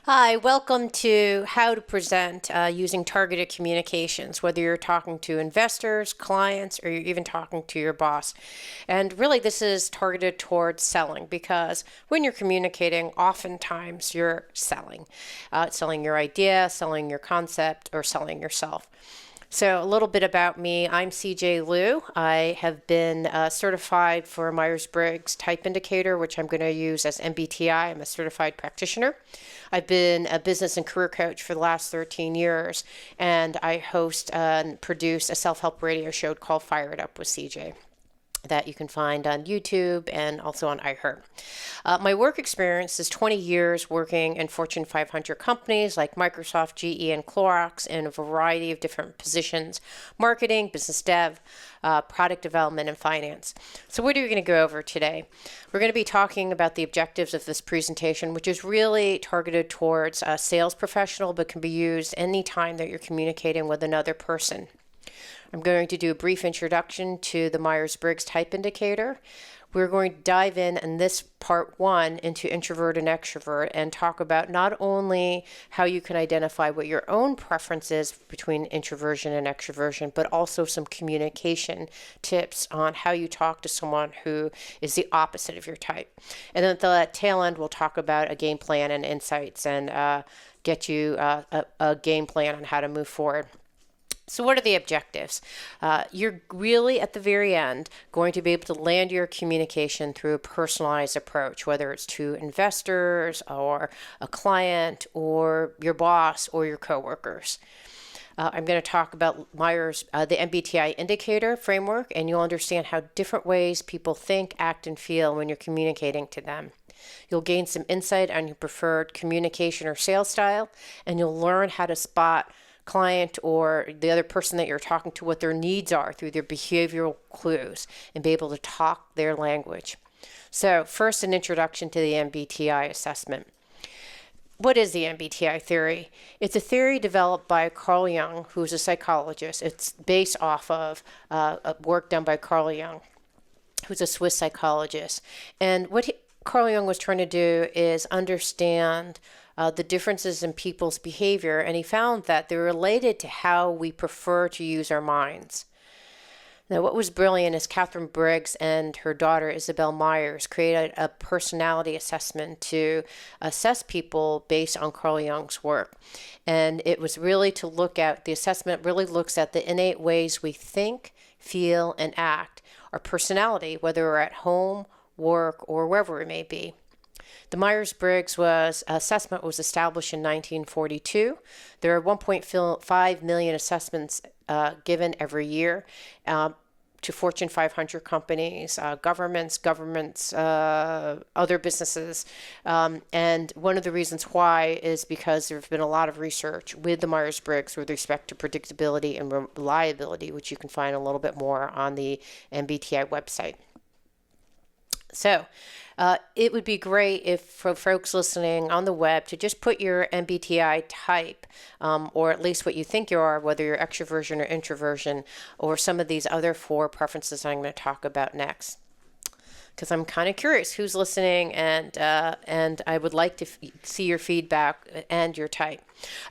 Hi, welcome to How to Present using Targeted Communications, whether you're talking to investors, clients, or you're even talking to your boss. And really, this is targeted towards selling because when you're communicating, oftentimes you're selling your idea, selling your concept, or selling yourself. So, a little bit about me. I'm CJ Liu. I have been certified for Myers-Briggs type indicator, which I'm going to use as MBTI. I'm a certified practitioner. I've been a business and career coach for the last 13 years, and I host and produce a self-help radio show called Fire It Up with CJ that you can find on YouTube and also on iHeart. My work experience is 20 years working in Fortune 500 companies like Microsoft, GE, and Clorox in a variety of different positions: marketing, business dev, product development, and finance. So what are we going to go over today? We're going to be talking about the objectives of this presentation, which is really targeted towards a sales professional, but can be used anytime that you're communicating with another person. I'm going to do a brief introduction to the Myers-Briggs type indicator. We're going to dive in this part one into introvert and extrovert and talk about not only how you can identify what your own preference is between introversion and extroversion, but also some communication tips on how you talk to someone who is the opposite of your type. And then at the tail end, we'll talk about a game plan and insights and get you a game plan on how to move forward. So what are the objectives? You're really, at the very end, going to be able to land your communication through a personalized approach, whether it's to investors or a client or your boss or your coworkers. I'm going to talk about the MBTI indicator framework, and you'll understand how different ways people think, act, and feel when you're communicating to them. You'll gain some insight on your preferred communication or sales style, and you'll learn how to spot client or the other person that you're talking to, what their needs are through their behavioral clues, and be able to talk their language. So first, an introduction to the MBTI assessment. What is the MBTI theory? It's a theory developed by Carl Jung, who's a psychologist. It's based off of work done by Carl Jung, who's a Swiss psychologist. And what Carl Jung was trying to do is understand the differences in people's behavior, and he found that they're related to how we prefer to use our minds. Now, what was brilliant is Catherine Briggs and her daughter Isabel Myers created a personality assessment to assess people based on Carl Jung's work. And it was really to look at, the assessment really looks at the innate ways we think, feel, and act, our personality, whether we're at home, work, or wherever it may be. The Myers-Briggs assessment was established in 1942. There are 1.5 million assessments given every year to Fortune 500 companies, governments, other businesses. And one of the reasons why is because there have been a lot of research with the Myers-Briggs with respect to predictability and reliability, which you can find a little bit more on the MBTI website. So it would be great if for folks listening on the web to just put your MBTI type, or at least what you think you are, whether you're extroversion or introversion, or some of these other four preferences I'm going to talk about next. Because I'm kind of curious who's listening, and I would like to see your feedback and your type.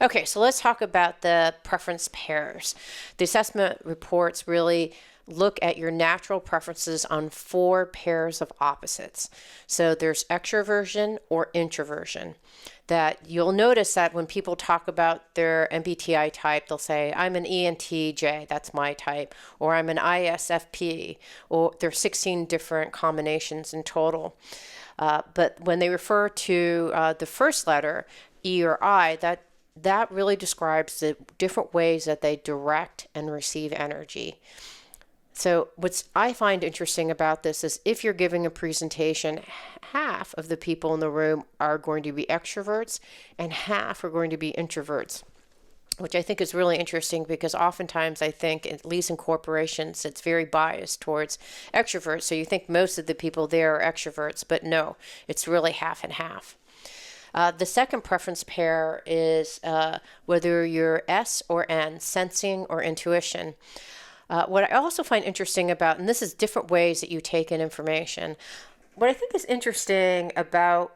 Okay, so let's talk about the preference pairs. The assessment reports really look at your natural preferences on four pairs of opposites. So there's extroversion or introversion. That you'll notice that when people talk about their MBTI type, they'll say, I'm an ENTJ, that's my type, or I'm an ISFP, or there's 16 different combinations in total. But when they refer to the first letter, E or I, that really describes the different ways that they direct and receive energy. So what I find interesting about this is if you're giving a presentation, half of the people in the room are going to be extroverts and half are going to be introverts, which I think is really interesting because oftentimes I think, at least in corporations, it's very biased towards extroverts. So you think most of the people there are extroverts, but no, it's really half and half. The second preference pair is whether you're S or N, sensing or intuition. What I also find interesting about, and this is different ways that you take in information, what I think is interesting about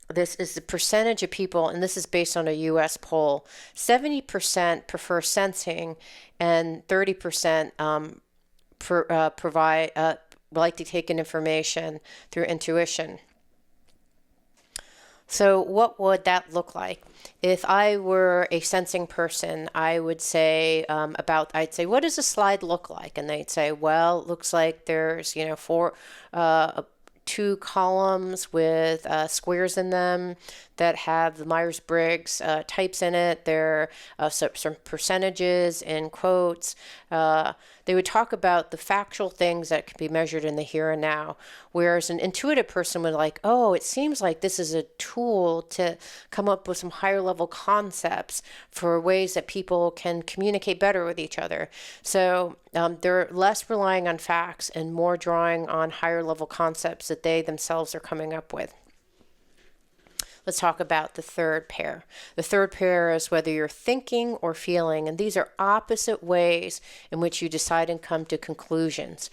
this is the percentage of people, and this is based on a U.S. poll. 70% prefer sensing, and 30% like to take in information through intuition. So what would that look like? If I were a sensing person, I would say I'd say, what does a slide look like? And they'd say, well, it looks like there's, two columns with squares in them that have the Myers-Briggs types in it. There are some percentages in quotes. They would talk about the factual things that can be measured in the here and now, whereas an intuitive person would like, oh, it seems like this is a tool to come up with some higher level concepts for ways that people can communicate better with each other. So they're less relying on facts and more drawing on higher level concepts that they themselves are coming up with. Let's talk about the third pair. The third pair is whether you're thinking or feeling, and these are opposite ways in which you decide and come to conclusions.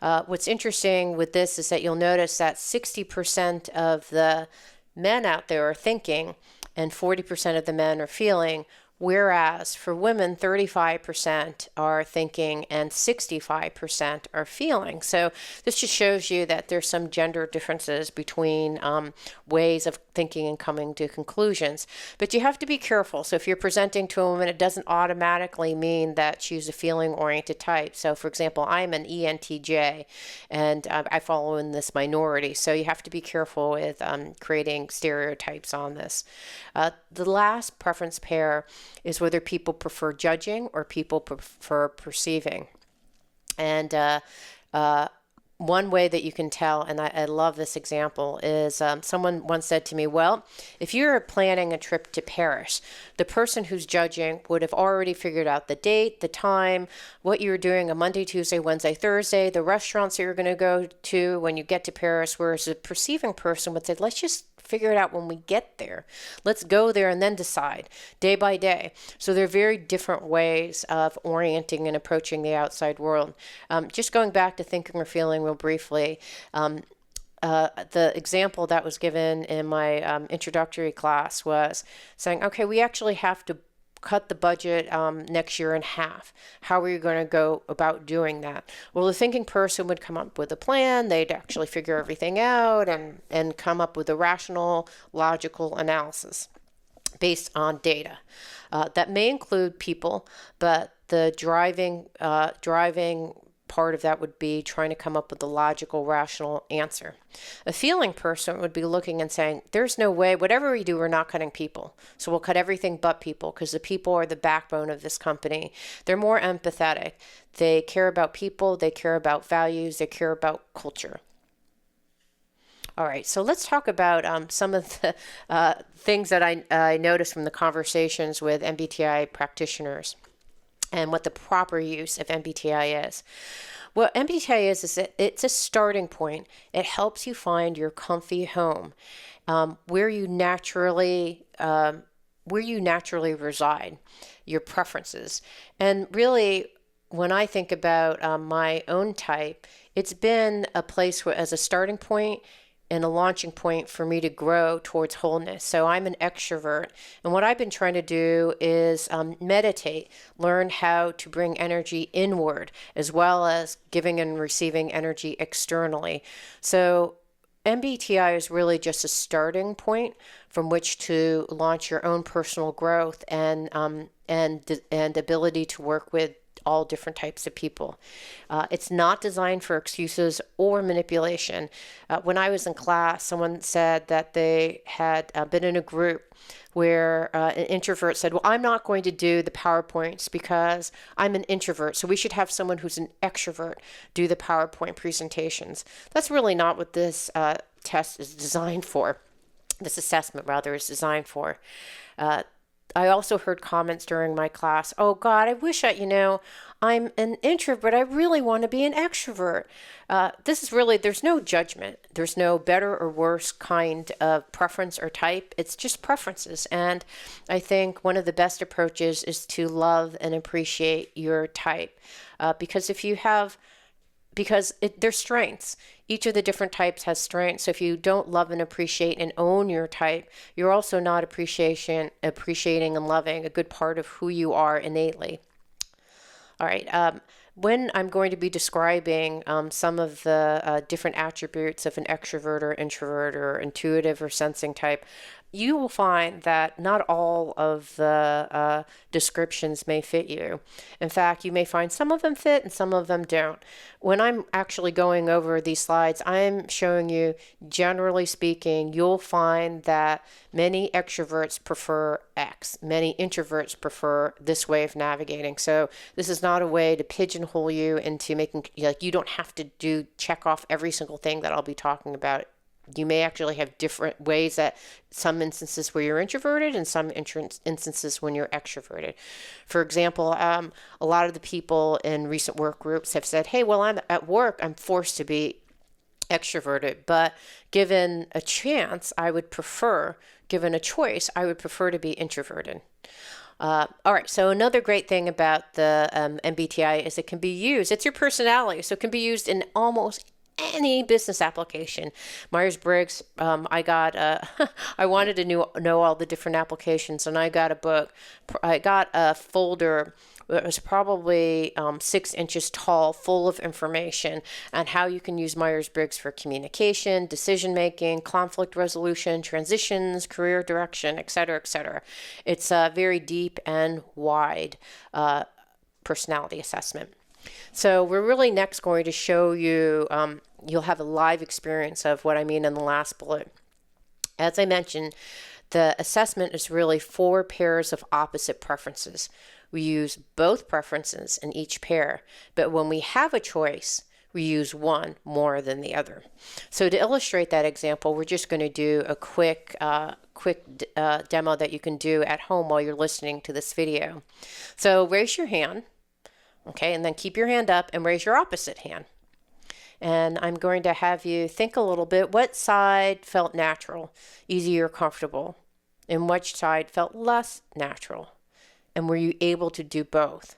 What's interesting with this is that you'll notice that 60% of the men out there are thinking and 40% of the men are feeling, whereas for women, 35% are thinking and 65% are feeling. So this just shows you that there's some gender differences between ways of thinking and coming to conclusions. But you have to be careful. So if you're presenting to a woman, it doesn't automatically mean that she's a feeling-oriented type. So for example, I'm an ENTJ, and I follow in this minority. So you have to be careful with creating stereotypes on this. The last preference pair is whether people prefer judging or people prefer perceiving. And one way that you can tell, and I love this example, is someone once said to me, well, if you're planning a trip to Paris, the person who's judging would have already figured out the date, the time, what you're doing on Monday, Tuesday, Wednesday, Thursday, the restaurants that you're going to go to when you get to Paris, whereas the perceiving person would say, let's just figure it out when we get there. Let's go there and then decide day by day. So they're very different ways of orienting and approaching the outside world. Just going back to thinking or feeling real briefly, the example that was given in my introductory class was saying, okay, we actually have to cut the budget next year in half. How are you going to go about doing that? Well, the thinking person would come up with a plan. They'd actually figure everything out and come up with a rational, logical analysis based on data. That may include people, but the driving part of that would be trying to come up with a logical, rational answer. A feeling person would be looking and saying, there's no way, whatever we do, we're not cutting people. So we'll cut everything but people, because the people are the backbone of this company. They're more empathetic. They care about people. They care about values. They care about culture. All right, so let's talk about some of the things that I noticed from the conversations with MBTI practitioners and what the proper use of MBTI is. What MBTI is that it's a starting point. It helps you find your comfy home, where you naturally reside, your preferences. And really, when I think about my own type, it's been a place where, as a starting point and a launching point for me to grow towards wholeness. So I'm an extrovert. And what I've been trying to do is meditate, learn how to bring energy inward, as well as giving and receiving energy externally. So MBTI is really just a starting point from which to launch your own personal growth and ability to work with all different types of people. It's not designed for excuses or manipulation. When I was in class, someone said that they had been in a group where an introvert said, well, I'm not going to do the PowerPoints because I'm an introvert, so we should have someone who's an extrovert do the PowerPoint presentations. That's really not what this test is designed for. This assessment, rather, is designed for. I also heard comments during my class, oh God, I wish I'm an introvert, but I really want to be an extrovert. This is really, there's no judgment. There's no better or worse kind of preference or type. It's just preferences. And I think one of the best approaches is to love and appreciate your type. Because they're strengths. Each of the different types has strengths. So if you don't love and appreciate and own your type, you're also not appreciating and loving a good part of who you are innately. All right. When I'm going to be describing some of the different attributes of an extrovert or introvert or intuitive or sensing type, you will find that not all of the descriptions may fit you. In fact, you may find some of them fit and some of them don't. When I'm actually going over these slides, I'm showing you, generally speaking, you'll find that many extroverts prefer X. Many introverts prefer this way of navigating. So this is not a way to pigeonhole you into making, like, you don't have to check off every single thing that I'll be talking about. You may actually have different ways that some instances where you're introverted and some instances when you're extroverted. For example, a lot of the people in recent work groups have said, hey, well, I'm at work, I'm forced to be extroverted, but given a choice, I would prefer to be introverted. All right, so another great thing about the MBTI is it can be used, it's your personality, so it can be used in almost any business application. Myers-Briggs, I got, I wanted to know all the different applications, and I got a book. I got a folder that was probably 6 inches tall, full of information on how you can use Myers-Briggs for communication, decision-making, conflict resolution, transitions, career direction, etc., etc. It's a very deep and wide personality assessment. So we're really next going to show you, you'll have a live experience of what I mean in the last bullet. As I mentioned, the assessment is really 4 pairs of opposite preferences. We use both preferences in each pair, but when we have a choice, we use one more than the other. So to illustrate that example, we're just going to do a quick demo that you can do at home while you're listening to this video. So raise your hand. Okay, and then keep your hand up and raise your opposite hand. And I'm going to have you think a little bit, what side felt natural, easy, or comfortable? And which side felt less natural? And were you able to do both?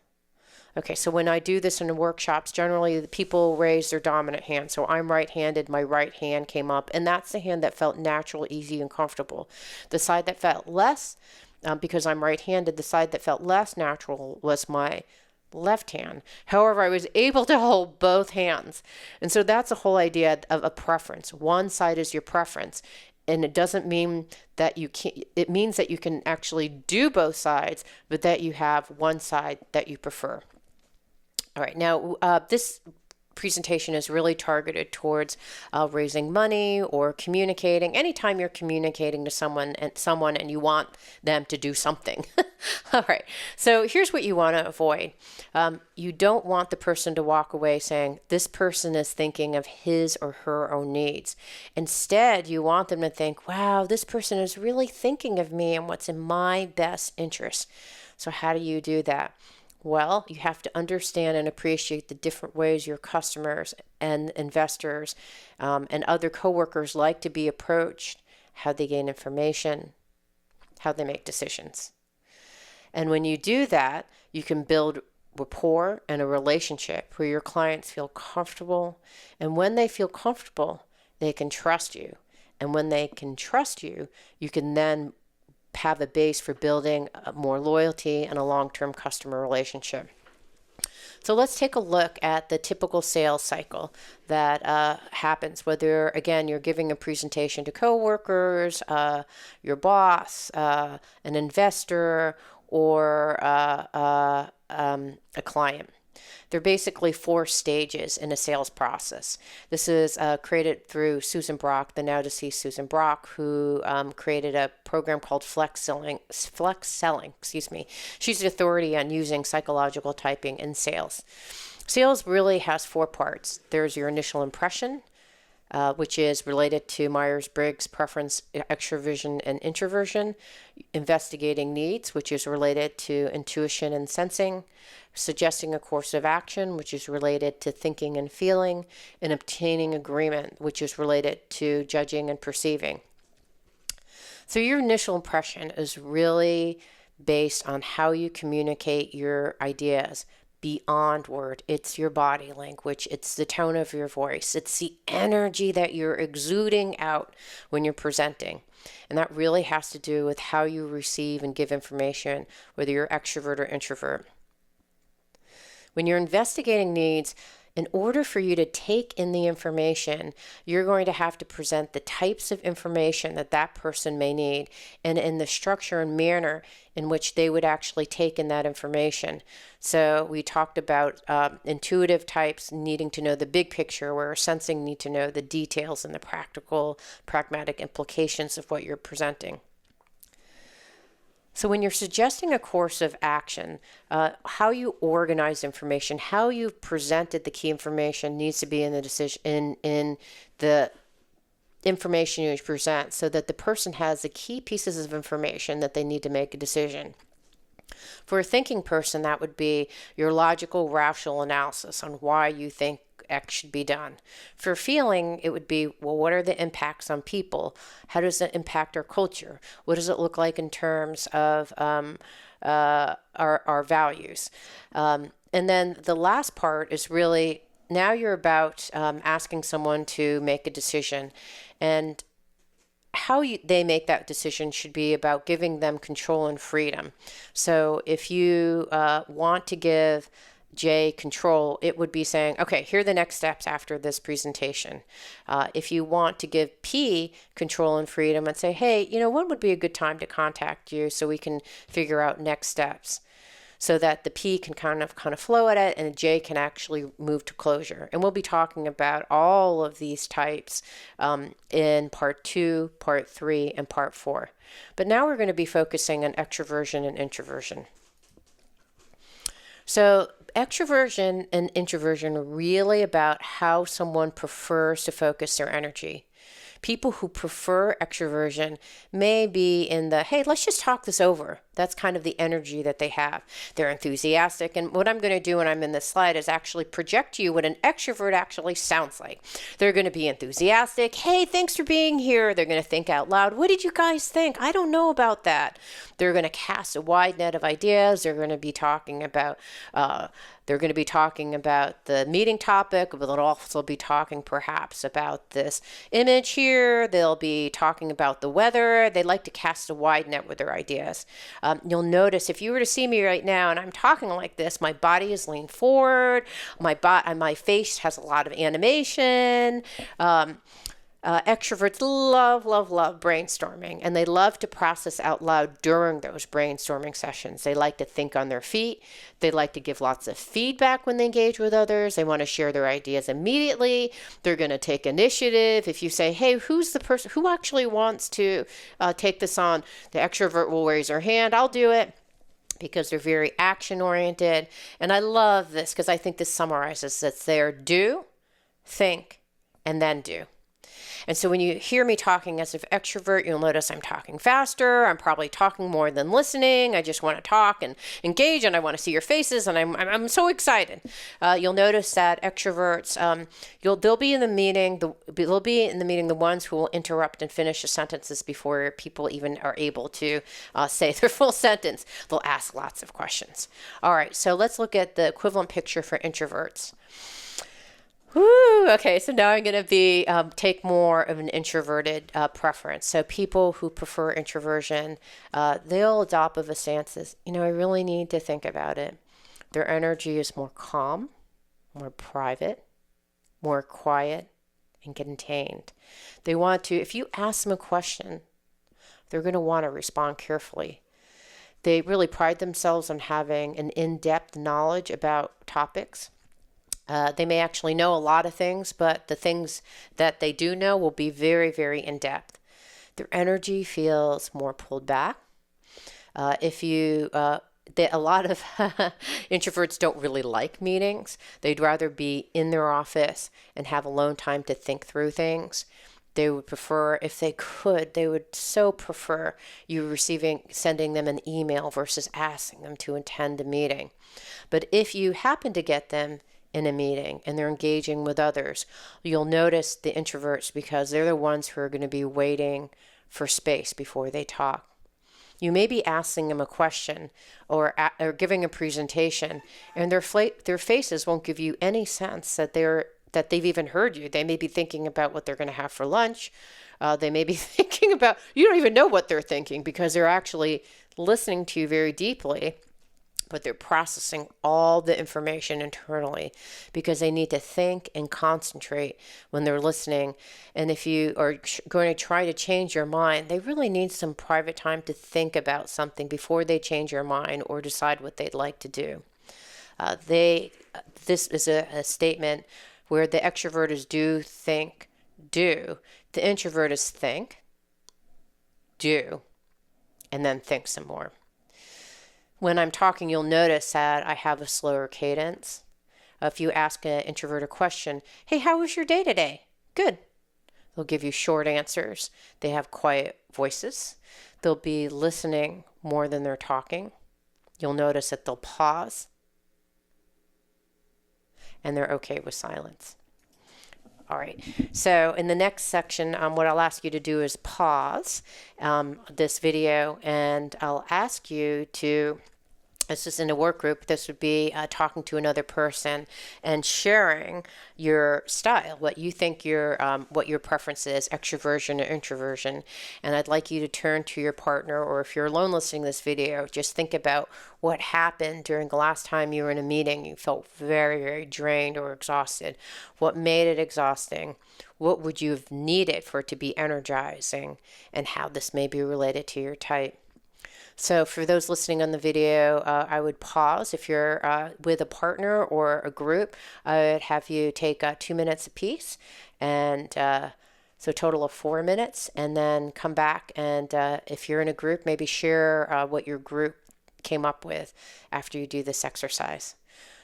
Okay, so when I do this in the workshops, generally the people raise their dominant hand. So I'm right-handed, my right hand came up, and that's the hand that felt natural, easy, and comfortable. The side that felt less, because I'm right-handed, the side that felt less natural was my left hand. However, I was able to hold both hands. And so that's the whole idea of a preference. One side is your preference. And it doesn't mean that you can't, it means that you can actually do both sides, but that you have one side that you prefer. All right, now this presentation is really targeted towards raising money or communicating. Anytime you're communicating to someone and you want them to do something. All right, so here's what you want to avoid. You don't want the person to walk away saying, this person is thinking of his or her own needs. Instead, you want them to think, wow, this person is really thinking of me and what's in my best interest. So how do you do that? Well, you have to understand and appreciate the different ways your customers and investors and other coworkers like to be approached, how they gain information, how they make decisions. And when you do that, you can build rapport and a relationship where your clients feel comfortable. And when they feel comfortable, they can trust you. And when they can trust you, you can then have a base for building more loyalty and a long-term customer relationship. So let's take a look at the typical sales cycle that happens, whether, again, you're giving a presentation to coworkers, your boss, an investor, or a client. There are basically 4 stages in a sales process. This is created through Susan Brock, the now deceased Susan Brock, who created a program called Flex Selling. She's the authority on using psychological typing in sales. Sales really has 4 parts. There's your initial impression, which is related to Myers-Briggs preference, extroversion, and introversion. Investigating needs, which is related to intuition and sensing. Suggesting a course of action, which is related to thinking and feeling. And obtaining agreement, which is related to judging and perceiving. So your initial impression is really based on how you communicate your ideas, beyond word. It's your body language. It's the tone of your voice. It's the energy that you're exuding out when you're presenting. And that really has to do with how you receive and give information, whether you're extrovert or introvert. When you're investigating needs, in order for you to take in the information, you're going to have to present the types of information that that person may need and in the structure and manner in which they would actually take in that information. So we talked about intuitive types needing to know the big picture, where sensing need to know the details and the practical, pragmatic implications of what you're presenting. So when you're suggesting a course of action, how you organize information, how you've presented the key information needs to be in the decision in the information you present, so that the person has the key pieces of information that they need to make a decision. For a thinking person, that would be your logical, rational analysis on why you think X should be done. For feeling, it would be, well, what are the impacts on people? How does it impact our culture? What does it look like in terms of our values? And then the last part is really, now you're about asking someone to make a decision, and how they make that decision should be about giving them control and freedom. So if you want to give J control, it would be saying, okay, here are the next steps after this presentation. If you want to give P control and freedom and say, hey, when would be a good time to contact you so we can figure out next steps, so that the P can kind of flow at it and the J can actually move to closure. And we'll be talking about all of these types in part 2, part 3, and part 4. But now we're going to be focusing on extroversion and introversion. So extroversion and introversion are really about how someone prefers to focus their energy. People who prefer extroversion may be in the, hey, let's just talk this over. That's kind of the energy that they have. They're enthusiastic. And what I'm going to do when I'm in this slide is actually project to you what an extrovert actually sounds like. They're going to be enthusiastic. Hey, thanks for being here. They're going to think out loud. What did you guys think? I don't know about that. They're going to cast a wide net of ideas. They're going to be talking about the meeting topic, but they'll also be talking perhaps about this image here. They'll be talking about the weather. They like to cast a wide net with their ideas. You'll notice if you were to see me right now and I'm talking like this, my body is leaned forward. My face has a lot of animation. Extroverts love brainstorming, and they love to process out loud during those brainstorming sessions. They like to think on their feet. They like to give lots of feedback when they engage with others. They want to share their ideas immediately. They're going to take initiative. If you say, hey, who's the person who actually wants to take this on? The extrovert will raise their hand. I'll do it. Because they're very action-oriented. And I love this because I think this summarizes that they're do, think, and then do. And so when you hear me talking as an extrovert, you'll notice I'm talking faster. I'm probably talking more than listening. I just want to talk and engage, and I want to see your faces, and I'm so excited. You'll notice that extroverts, they'll be in the meeting. They'll be in the meeting the ones who will interrupt and finish the sentences before people even are able to say their full sentence. They'll ask lots of questions. All right, so let's look at the equivalent picture for introverts. Woo, okay, so now I'm going to take more of an introverted preference. So people who prefer introversion, they'll adopt a stance as, I really need to think about it. Their energy is more calm, more private, more quiet, and contained. They want to, if you ask them a question, they're going to want to respond carefully. They really pride themselves on having an in-depth knowledge about topics. They may actually know a lot of things, but the things that they do know will be very, very in-depth. Their energy feels more pulled back. A lot of introverts don't really like meetings. They'd rather be in their office and have alone time to think through things. They would prefer, if they could, they would so prefer you sending them an email versus asking them to attend a meeting. But if you happen to get them in a meeting and they're engaging with others, you'll notice the introverts, because they're the ones who are going to be waiting for space before they talk. You may be asking them a question or giving a presentation, and their faces won't give you any sense that they've even heard you. They may be thinking about what they're going to have for lunch. They may be thinking about, you don't even know what they're thinking because they're actually listening to you very deeply, but they're processing all the information internally because they need to think and concentrate when they're listening. And if you are going to try to change your mind, they really need some private time to think about something before they change your mind or decide what they'd like to do. This is a statement where the extrovert is do, think, do. The introvert is think, do, and then think some more. When I'm talking, you'll notice that I have a slower cadence. If you ask an introvert a question, hey, how was your day today? Good. They'll give you short answers. They have quiet voices. They'll be listening more than they're talking. You'll notice that they'll pause. And they're okay with silence. All right, so in the next section, what I'll ask you to do is pause this video, and I'll ask you to, this is in a work group, this would be talking to another person and sharing your style, what you think what your preference is, extroversion or introversion. And I'd like you to turn to your partner, or if you're alone listening to this video, just think about what happened during the last time you were in a meeting. You felt very, very drained or exhausted. What made it exhausting? What would you have needed for it to be energizing? And how this may be related to your type. So for those listening on the video, I would pause. If you're with a partner or a group, I would have you take 2 minutes apiece, and so a total of 4 minutes, and then come back, and if you're in a group, maybe share what your group came up with after you do this exercise.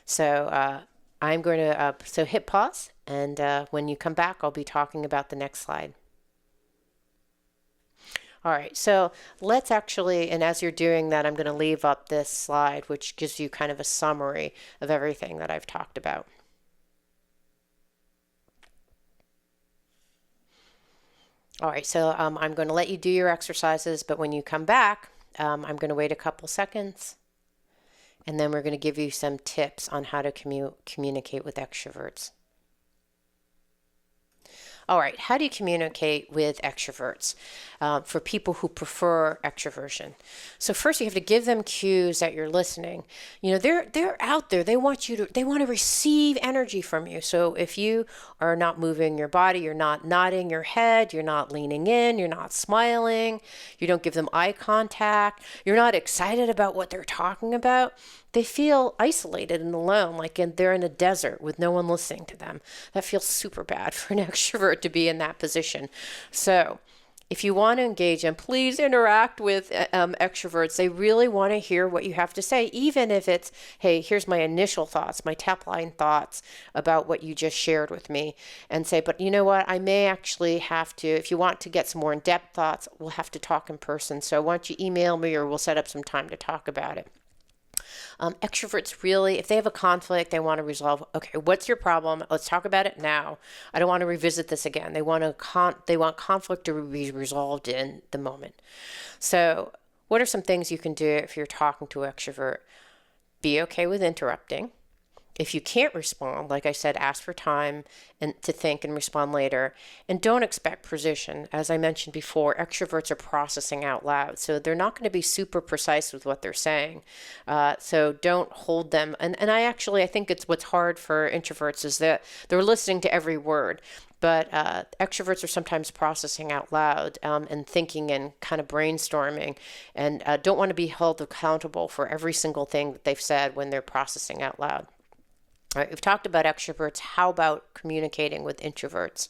So I'm going to so hit pause, and when you come back, I'll be talking about the next slide. All right, so let's actually, and as you're doing that, I'm going to leave up this slide, which gives you kind of a summary of everything that I've talked about. All right, so I'm going to let you do your exercises, but when you come back, I'm going to wait a couple seconds, and then we're going to give you some tips on how to communicate with extroverts. All right, how do you communicate with extroverts for people who prefer extroversion? So first, you have to give them cues that you're listening. You know, they're out there. They want to receive energy from you. So if you are not moving your body, you're not nodding your head, you're not leaning in, you're not smiling, you don't give them eye contact, you're not excited about what they're talking about, they feel isolated and alone, like they're in a desert with no one listening to them. That feels super bad for an extrovert to be in that position. So if you want to engage them, please interact with extroverts. They really want to hear what you have to say, even if it's, hey, here's my initial thoughts, my top line thoughts about what you just shared with me, and say, but you know what, I may actually have to, if you want to get some more in-depth thoughts, we'll have to talk in person. So why don't you email me, or we'll set up some time to talk about it. Extroverts really, if they have a conflict, they want to resolve, okay, what's your problem? Let's talk about it now. I don't want to revisit this again. They want conflict to be resolved in the moment. So what are some things you can do if you're talking to an extrovert? Be okay with interrupting. If you can't respond, like I said, ask for time and to think and respond later. And don't expect precision. As I mentioned before, extroverts are processing out loud, so they're not going to be super precise with what they're saying. So don't hold them. And I think it's what's hard for introverts is that they're listening to every word. But extroverts are sometimes processing out loud and thinking and kind of brainstorming, and don't want to be held accountable for every single thing that they've said when they're processing out loud. All right, we've talked about extroverts. How about communicating with introverts?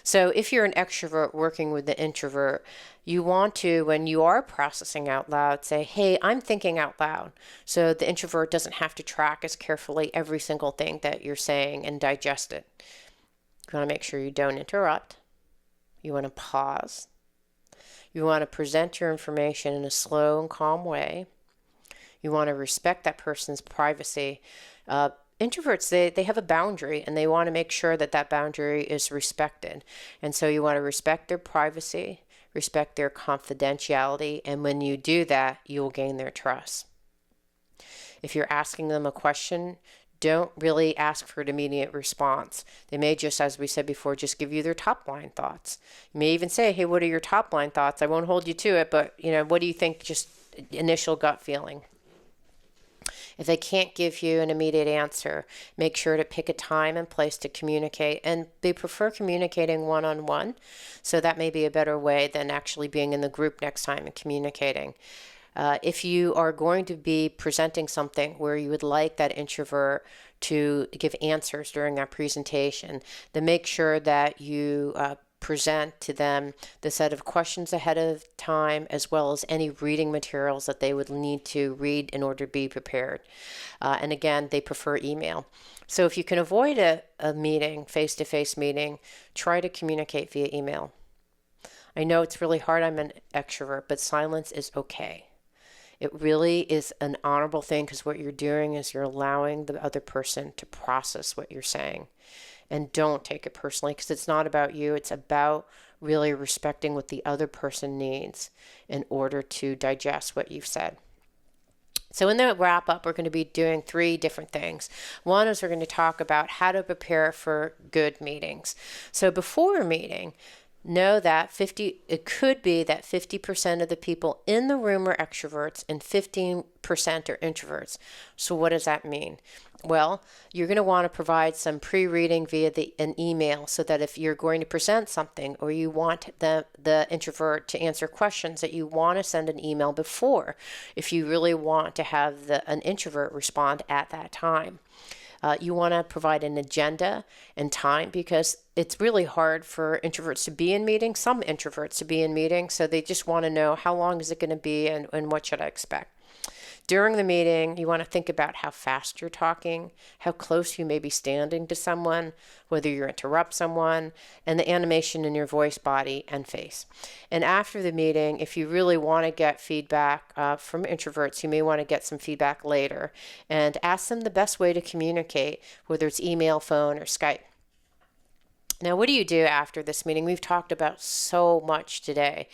So if you're an extrovert working with the introvert, you want to, when you are processing out loud, say, hey, I'm thinking out loud. So the introvert doesn't have to track as carefully every single thing that you're saying and digest it. You want to make sure you don't interrupt. You want to pause. You want to present your information in a slow and calm way. You want to respect that person's privacy. Introverts, they have a boundary, and they want to make sure that that boundary is respected. And so you want to respect their privacy, respect their confidentiality, and when you do that, you will gain their trust. If you're asking them a question, don't really ask for an immediate response. They may just, as we said before, just give you their top line thoughts. You may even say, hey, what are your top line thoughts? I won't hold you to it, but what do you think, just initial gut feeling? If they can't give you an immediate answer, make sure to pick a time and place to communicate. And they prefer communicating one-on-one, so that may be a better way than actually being in the group next time and communicating. If you are going to be presenting something where you would like that introvert to give answers during that presentation, then make sure that you present to them the set of questions ahead of time, as well as any reading materials that they would need to read in order to be prepared. And again, they prefer email. So if you can avoid a meeting, face-to-face meeting, try to communicate via email. I know it's really hard. I'm an extrovert, but silence is okay. It really is an honorable thing, because what you're doing is you're allowing the other person to process what you're saying. And don't take it personally, because it's not about you. It's about really respecting what the other person needs in order to digest what you've said. So in the wrap up, we're going to be doing 3 different things. One is we're going to talk about how to prepare for good meetings. So before a meeting, know that it could be that 50% of the people in the room are extroverts and 15% are introverts. So what does that mean? Well, you're going to want to provide some pre-reading via an email, so that if you're going to present something, or you want the introvert to answer questions, that you want to send an email before, if you really want to have an introvert respond at that time. You want to provide an agenda and time, because it's really hard for introverts to be in meetings, some introverts to be in meetings, so they just want to know how long is it going to be and what should I expect. During the meeting, you want to think about how fast you're talking, how close you may be standing to someone, whether you interrupt someone, and the animation in your voice, body, and face. And after the meeting, if you really want to get feedback from introverts, you may want to get some feedback later, and ask them the best way to communicate, whether it's email, phone, or Skype. Now, what do you do after this meeting? We've talked about so much today.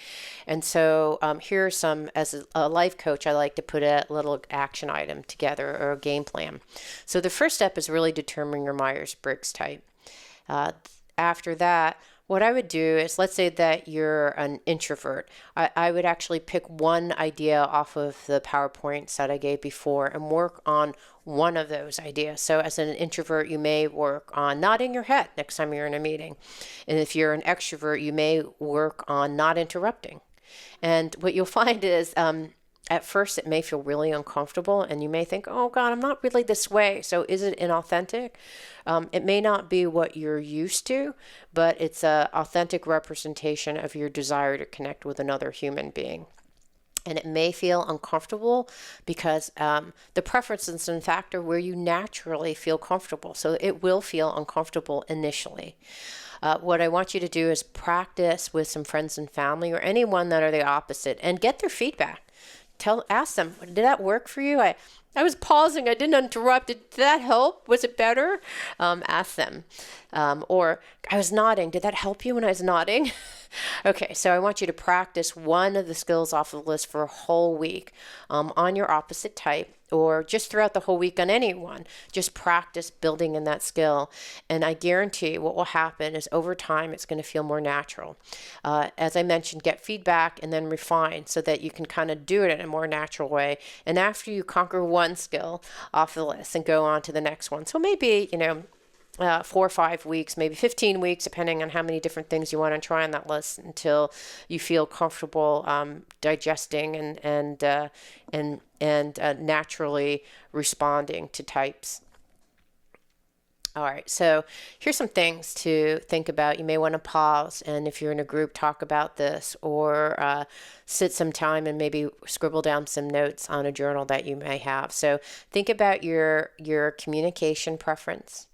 And so here are some, as a life coach, I like to put a little action item together, or a game plan. So the first step is really determining your Myers-Briggs type. After that, what I would do is, let's say that you're an introvert. I would actually pick one idea off of the PowerPoints that I gave before and work on one of those ideas. So as an introvert, you may work on nodding your head next time you're in a meeting. And if you're an extrovert, you may work on not interrupting. And what you'll find is, at first, it may feel really uncomfortable, and you may think, oh God, I'm not really this way. So is it inauthentic? It may not be what you're used to, but it's an authentic representation of your desire to connect with another human being. And it may feel uncomfortable because the preference is in factor where you naturally feel comfortable. So it will feel uncomfortable initially. What I want you to do is practice with some friends and family, or anyone that are the opposite, and get their feedback. Ask them, did that work for you? I was pausing. I didn't interrupt. Did that help? Was it better? Ask them. Or I was nodding. Did that help you when I was nodding? Okay, so I want you to practice one of the skills off the list for a whole week on your opposite type, or just throughout the whole week on anyone. Just practice building in that skill. And I guarantee what will happen is, over time, it's going to feel more natural. As I mentioned, get feedback and then refine, so that you can kind of do it in a more natural way. And after you conquer one skill off the list, and go on to the next one. So maybe, 4 or 5 weeks, maybe 15 weeks, depending on how many different things you want to try on that list, until you feel comfortable digesting and naturally responding to types. All right, so here's some things to think about. You may want to pause, and if you're in a group, talk about this, or sit some time and maybe scribble down some notes on a journal that you may have. So think about your communication preference,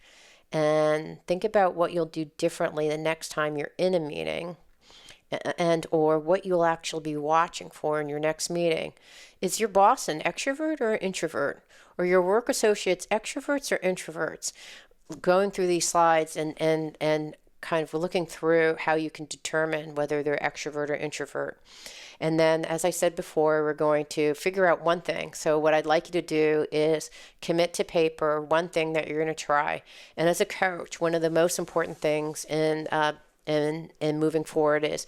and think about what you'll do differently the next time you're in a meeting, and or what you'll actually be watching for in your next meeting. Is your boss an extrovert or an introvert? Or your work associates extroverts or introverts? Going through these slides and kind of looking through how you can determine whether they're extrovert or introvert. And then, as I said before, we're going to figure out one thing. So what I'd like you to do is commit to paper one thing that you're going to try. And as a coach, one of the most important things in moving forward is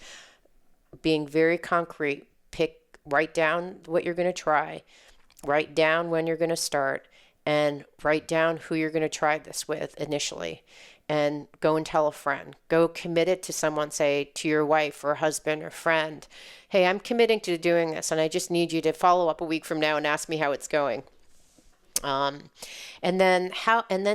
being very concrete. Write down what you're going to try, write down when you're going to start, and write down who you're going to try this with initially. And go and tell a friend. Go commit it to someone, say to your wife or husband or friend. Hey, I'm committing to doing this, and I just need you to follow up a week from now and ask me how it's going. And then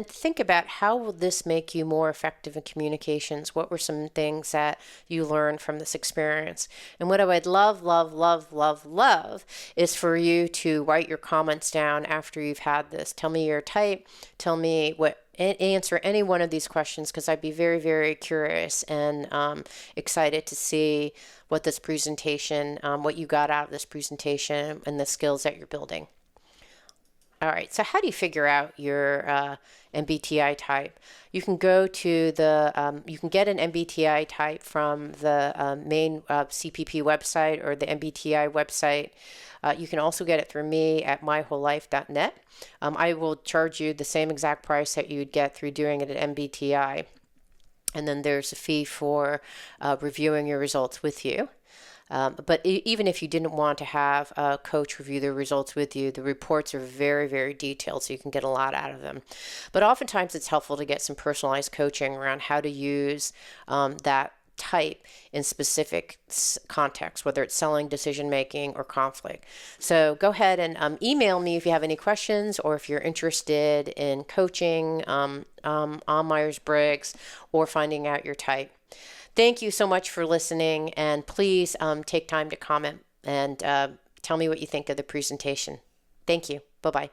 think about how will this make you more effective in communications? What were some things that you learned from this experience? And what I would love is for you to write your comments down after you've had this. Tell me your type. Tell me answer any one of these questions, because I'd be very, very curious and excited to see what this presentation, what you got out of this presentation and the skills that you're building. All right, so how do you figure out your MBTI type? You can go to you can get an MBTI type from the main CPP website or the MBTI website. You can also get it through me at mywholelife.net. I will charge you the same exact price that you would get through doing it at MBTI. And then there's a fee for reviewing your results with you. But even if you didn't want to have a coach review the results with you, the reports are very, very detailed, so you can get a lot out of them. But oftentimes it's helpful to get some personalized coaching around how to use that type in specific contexts, whether it's selling, decision making, or conflict. So go ahead and email me if you have any questions, or if you're interested in coaching on Myers-Briggs or finding out your type. Thank you so much for listening, and please take time to comment and tell me what you think of the presentation. Thank you. Bye-bye.